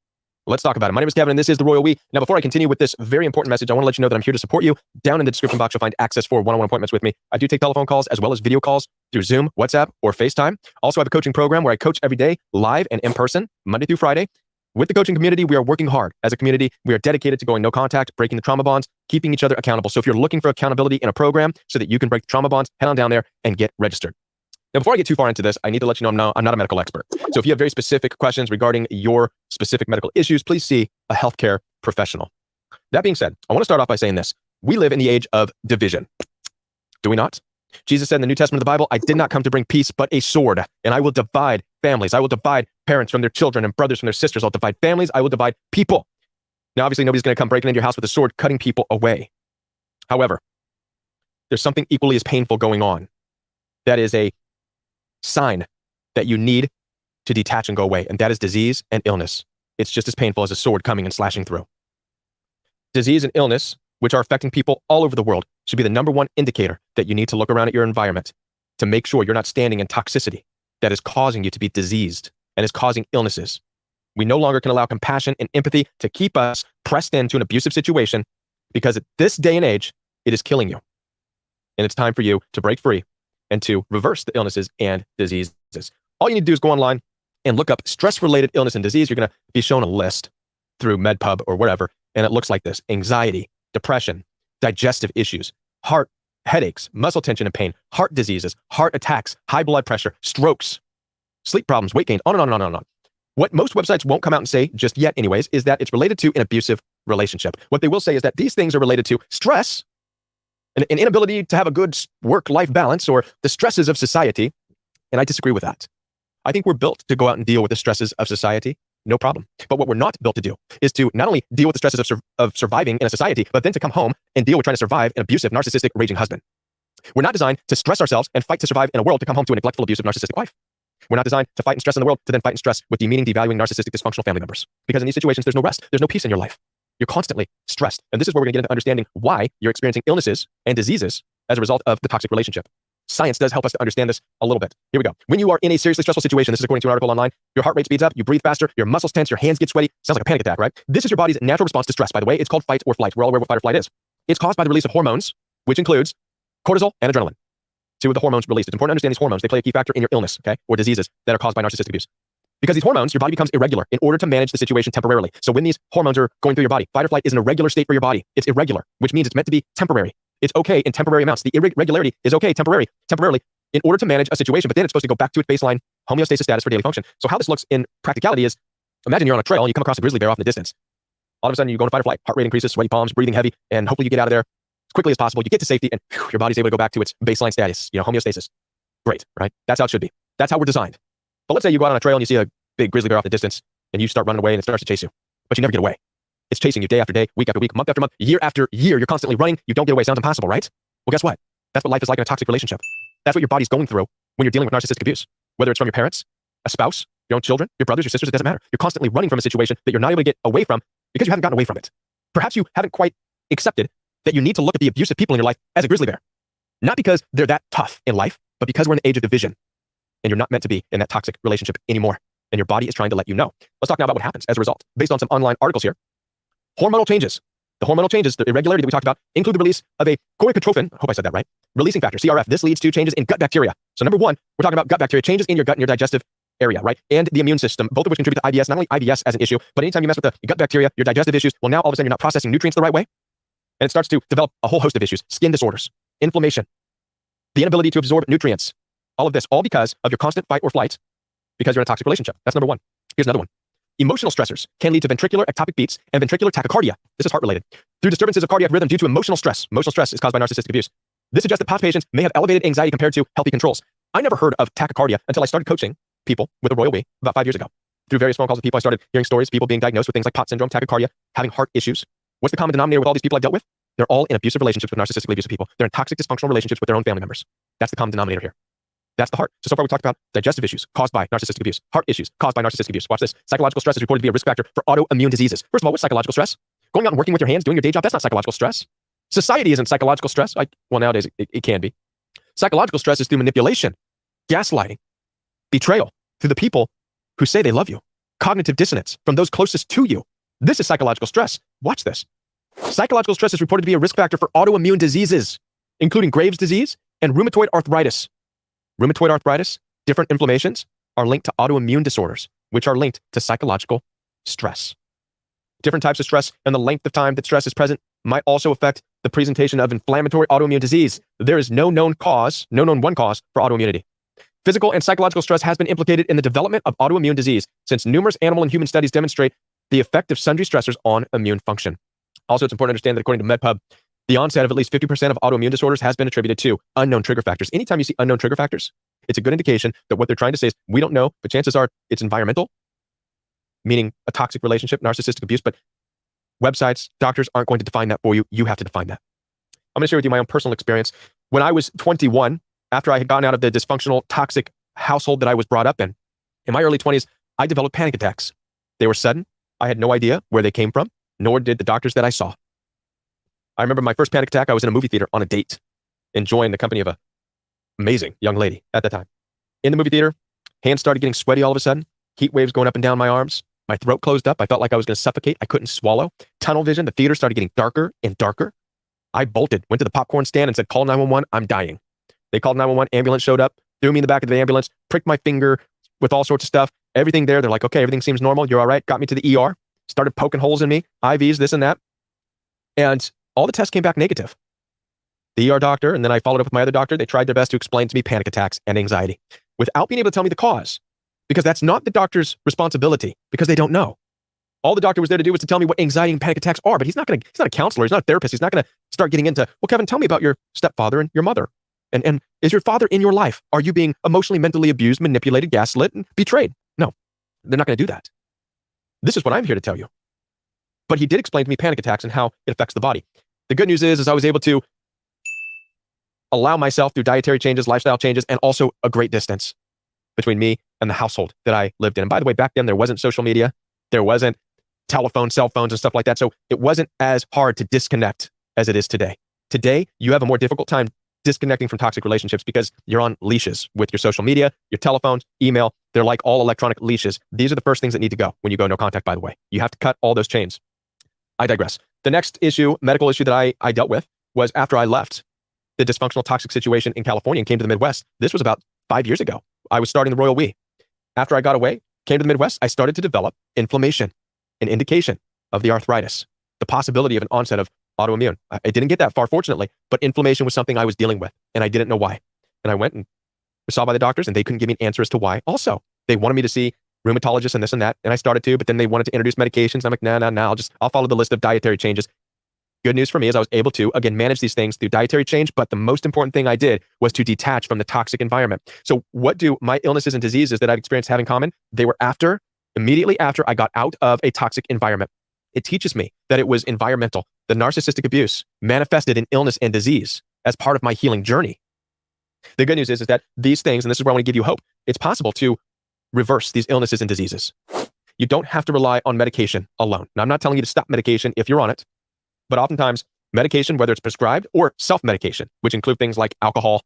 Let's talk about it. My name is Kevin, and this is The Royal We. Now, before I continue with this very important message, I want to let you know that I'm here to support you. Down in the description box, you'll find access for one-on-one appointments with me. I do take telephone calls as well as video calls through Zoom, WhatsApp, or FaceTime. Also, I have a coaching program where I coach every day, live and in person, Monday through Friday. With the coaching community, we are working hard. As a community, we are dedicated to going no contact, breaking the trauma bonds, keeping each other accountable. So if you're looking for accountability in a program so that you can break the trauma bonds, head on down there and get registered. Now, before I get too far into this, I need to let you know I'm not a medical expert. So if you have very specific questions regarding your specific medical issues, please see a healthcare professional. That being said, I want to start off by saying this. We live in the age of division. Do we not? Jesus said in the New Testament of the Bible, I did not come to bring peace, but a sword, and I will divide families. I will divide parents from their children and brothers from their sisters. I'll divide families. I will divide people. Now, obviously, nobody's going to come breaking into your house with a sword, cutting people away. However, there's something equally as painful going on. That is a sign that you need to detach and go away, and that is disease and illness. It's just as painful as a sword coming and slashing through. Disease and illness, which are affecting people all over the world, should be the number one indicator that you need to look around at your environment to make sure you're not standing in toxicity that is causing you to be diseased and is causing illnesses. We no longer can allow compassion and empathy to keep us pressed into an abusive situation, because at this day and age, it is killing you. And it's time for you to break free and to reverse the illnesses and diseases. All you need to do is go online and look up stress-related illness and disease. You're going to be shown a list through MedPub or whatever, and it looks like this: anxiety, depression, digestive issues, heart, headaches, muscle tension and pain, heart diseases, heart attacks, high blood pressure, strokes, sleep problems, weight gain, on and on and on and on. What most websites won't come out and say just yet anyways is that it's related to an abusive relationship. What they will say is that these things are related to stress, an inability to have a good work-life balance, or the stresses of society. And I disagree with that. I think we're built to go out and deal with the stresses of society, no problem. But what we're not built to do is to not only deal with the stresses of surviving in a society, but then to come home and deal with trying to survive an abusive, narcissistic, raging husband. We're not designed to stress ourselves and fight to survive in a world to come home to a neglectful, abusive, narcissistic wife. We're not designed to fight and stress in the world to then fight and stress with demeaning, devaluing, narcissistic, dysfunctional family members. Because in these situations, there's no rest. There's no peace in your life. Because in these situations, there's no peace in your life. You're constantly stressed. And this is where we're going to get into understanding why you're experiencing illnesses and diseases as a result of the toxic relationship. Science does help us to understand this a little bit. Here we go. When you are in a seriously stressful situation, this is according to an article online, your heart rate speeds up, you breathe faster, your muscles tense, your hands get sweaty. Sounds like a panic attack, right? This is your body's natural response to stress. By the way, it's called fight or flight. We're all aware of what fight or flight is. It's caused by the release of hormones, which includes cortisol and adrenaline. Two of the hormones released. It's important to understand these hormones. They play a key factor in your illness, okay, or diseases that are caused by narcissistic abuse. Because these hormones, your body becomes irregular in order to manage the situation temporarily. So when these hormones are going through your body, fight or flight is an irregular state for your body. It's irregular, which means it's meant to be temporary. It's okay in temporary amounts. The irregularity is okay temporarily in order to manage a situation, but then it's supposed to go back to its baseline homeostasis status for daily function. So how this looks in practicality is, imagine you're on a trail and you come across a grizzly bear off in the distance. All of a sudden you go into fight or flight, heart rate increases, sweaty palms, breathing heavy, and hopefully you get out of there as quickly as possible. You get to safety and your body's able to go back to its baseline status, homeostasis. Great, right? That's how it should be. That's how we're designed. But let's say you go out on a trail and you see a big grizzly bear off in the distance and you start running away and it starts to chase you, but you never get away. It's chasing you day after day, week after week, month after month, year after year. You're constantly running. You don't get away. Sounds impossible, right? Well, guess what? That's what life is like in a toxic relationship. That's what your body's going through when you're dealing with narcissistic abuse, whether it's from your parents, a spouse, your own children, your brothers, your sisters, it doesn't matter. You're constantly running from a situation that you're not able to get away from because you haven't gotten away from it. Perhaps you haven't quite accepted that you need to look at the abusive people in your life as a grizzly bear. Not because they're that tough in life, but because we're in the age of division and you're not meant to be in that toxic relationship anymore. And your body is trying to let you know. Let's talk now about what happens as a result. Based on some online articles here, hormonal changes. The hormonal changes, the irregularity that we talked about, include the release of a corticotrophin, I hope I said that right, releasing factor, CRF. This leads to changes in gut bacteria. So number one, we're talking about gut bacteria, changes in your gut and your digestive area, right? And the immune system, both of which contribute to IBS, not only IBS as an issue, but anytime you mess with the gut bacteria, your digestive issues, well, now all of a sudden you're not processing nutrients the right way. And it starts to develop a whole host of issues, skin disorders, inflammation, the inability to absorb nutrients, all of this, all because of your constant fight or flight because you're in a toxic relationship. That's number one. Here's another one. Emotional stressors can lead to ventricular ectopic beats and ventricular tachycardia. This is heart related. Through disturbances of cardiac rhythm due to emotional stress. Emotional stress is caused by narcissistic abuse. This suggests that past patients may have elevated anxiety compared to healthy controls. I never heard of tachycardia until I started coaching people with a royal we about 5 years ago. Through various phone calls with people, I started hearing stories, people being diagnosed with things like POTS syndrome, tachycardia, having heart issues. What's the common denominator with all these people I've dealt with? They're all in abusive relationships with narcissistically abusive people. They're in toxic, dysfunctional relationships with their own family members. That's the common denominator here. That's the heart. So far we talked about digestive issues caused by narcissistic abuse, heart issues caused by narcissistic abuse. Watch this. Psychological stress is reported to be a risk factor for autoimmune diseases. First of all, what's psychological stress? Going out and working with your hands, doing your day job, that's not psychological stress. Society isn't psychological stress. Well, nowadays it can be. Psychological stress is through manipulation, gaslighting, betrayal through the people who say they love you, cognitive dissonance from those closest to you. This is psychological stress. Watch this. Psychological stress is reported to be a risk factor for autoimmune diseases, including Graves' disease and rheumatoid arthritis. Rheumatoid arthritis, different inflammations, are linked to autoimmune disorders, which are linked to psychological stress. Different types of stress and the length of time that stress is present might also affect the presentation of inflammatory autoimmune disease. There is no known one cause for autoimmunity. Physical and psychological stress has been implicated in the development of autoimmune disease, since numerous animal and human studies demonstrate the effect of sundry stressors on immune function. Also, it's important to understand that according to MedPub, the onset of at least 50% of autoimmune disorders has been attributed to unknown trigger factors. Anytime you see unknown trigger factors, it's a good indication that what they're trying to say is, we don't know, but chances are it's environmental, meaning a toxic relationship, narcissistic abuse, but websites, doctors aren't going to define that for you. You have to define that. I'm going to share with you my own personal experience. When I was 21, after I had gotten out of the dysfunctional, toxic household that I was brought up in my early 20s, I developed panic attacks. They were sudden. I had no idea where they came from, nor did the doctors that I saw. I remember my first panic attack, I was in a movie theater on a date, enjoying the company of an amazing young lady at that time. In the movie theater, hands started getting sweaty all of a sudden, heat waves going up and down my arms, my throat closed up, I felt like I was going to suffocate, I couldn't swallow, tunnel vision, the theater started getting darker and darker. I bolted, went to the popcorn stand and said, call 911, I'm dying. They called 911, ambulance showed up, threw me in the back of the ambulance, pricked my finger with all sorts of stuff, everything there, they're like, okay, everything seems normal, you're all right, got me to the ER, started poking holes in me, IVs, this and that, and all the tests came back negative. The ER doctor, and then I followed up with my other doctor, they tried their best to explain to me panic attacks and anxiety without being able to tell me the cause, because that's not the doctor's responsibility, because they don't know. All the doctor was there to do was to tell me what anxiety and panic attacks are, but he's not a counselor, he's not a therapist, he's not going to start getting into, well, Kevin, tell me about your stepfather and your mother. And is your father in your life? Are you being emotionally, mentally abused, manipulated, gaslit, and betrayed? No, they're not going to do that. This is what I'm here to tell you. But he did explain to me panic attacks and how it affects the body. The good news is I was able to allow myself through dietary changes, lifestyle changes, and also a great distance between me and the household that I lived in. And by the way, back then there wasn't social media. There wasn't telephone, cell phones, and stuff like that. So it wasn't as hard to disconnect as it is today. Today, you have a more difficult time disconnecting from toxic relationships because you're on leashes with your social media, your telephone, email. They're like all electronic leashes. These are the first things that need to go when you go no contact, by the way. You have to cut all those chains. I digress. The next issue, medical issue that I dealt with was after I left the dysfunctional toxic situation in California and came to the Midwest. This was about 5 years ago. I was starting the Royal We. After I got away, came to the Midwest, I started to develop inflammation, an indication of the arthritis, the possibility of an onset of autoimmune. I didn't get that far, fortunately, but inflammation was something I was dealing with, and I didn't know why. And I went and was saw by the doctors, and they couldn't give me an answer as to why. Also, they wanted me to see rheumatologists and this and that, and I started to, but then they wanted to introduce medications. I'm like, no, I'll follow the list of dietary changes. Good news for me is I was able to, again, manage these things through dietary change, but the most important thing I did was to detach from the toxic environment. So what do my illnesses and diseases that I've experienced have in common? They were immediately after I got out of a toxic environment. It teaches me that it was environmental. The narcissistic abuse manifested in illness and disease as part of my healing journey. The good news is that these things, and this is where I want to give you hope, it's possible to reverse these illnesses and diseases. You don't have to rely on medication alone. Now, I'm not telling you to stop medication if you're on it, but oftentimes medication, whether it's prescribed or self-medication, which include things like alcohol,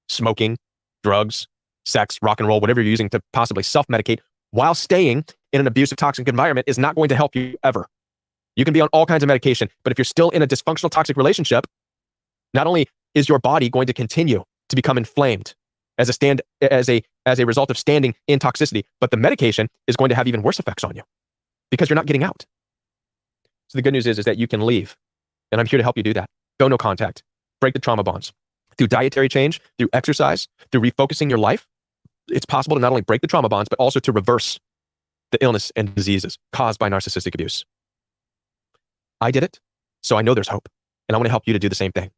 smoking, drugs, sex, rock and roll, whatever you're using to possibly self-medicate while staying in an abusive, toxic environment is not going to help you ever. You can be on all kinds of medication, but if you're still in a dysfunctional, toxic relationship, not only is your body going to continue to become inflamed as a result of standing in toxicity, but the medication is going to have even worse effects on you because you're not getting out. So the good news is that you can leave, and I'm here to help you do that. Go no contact. Break the trauma bonds. Through dietary change, through exercise, through refocusing your life, it's possible to not only break the trauma bonds, but also to reverse the illness and diseases caused by narcissistic abuse. I did it, so I know there's hope, and I want to help you to do the same thing.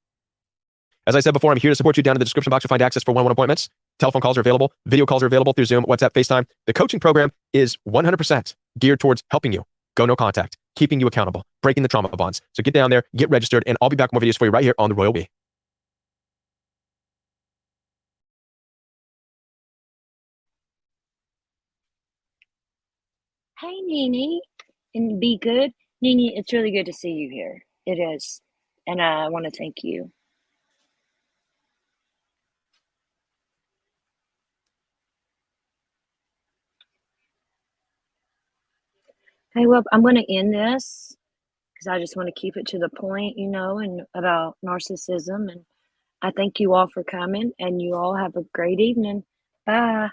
As I said before, I'm here to support you. Down in the description box, you'll find access for one-on-one appointments. Telephone calls are available. Video calls are available through Zoom, WhatsApp, FaceTime. The coaching program is 100% geared towards helping you go no contact, keeping you accountable, breaking the trauma bonds. So get down there, get registered, and I'll be back with more videos for you right here on the Royal We. Hey, Nene, and be good. Nene, it's really good to see you here. It is. And I want to thank you. Hey, well, I'm going to end this because I just want to keep it to the point, and about narcissism. And I thank you all for coming, and you all have a great evening. Bye.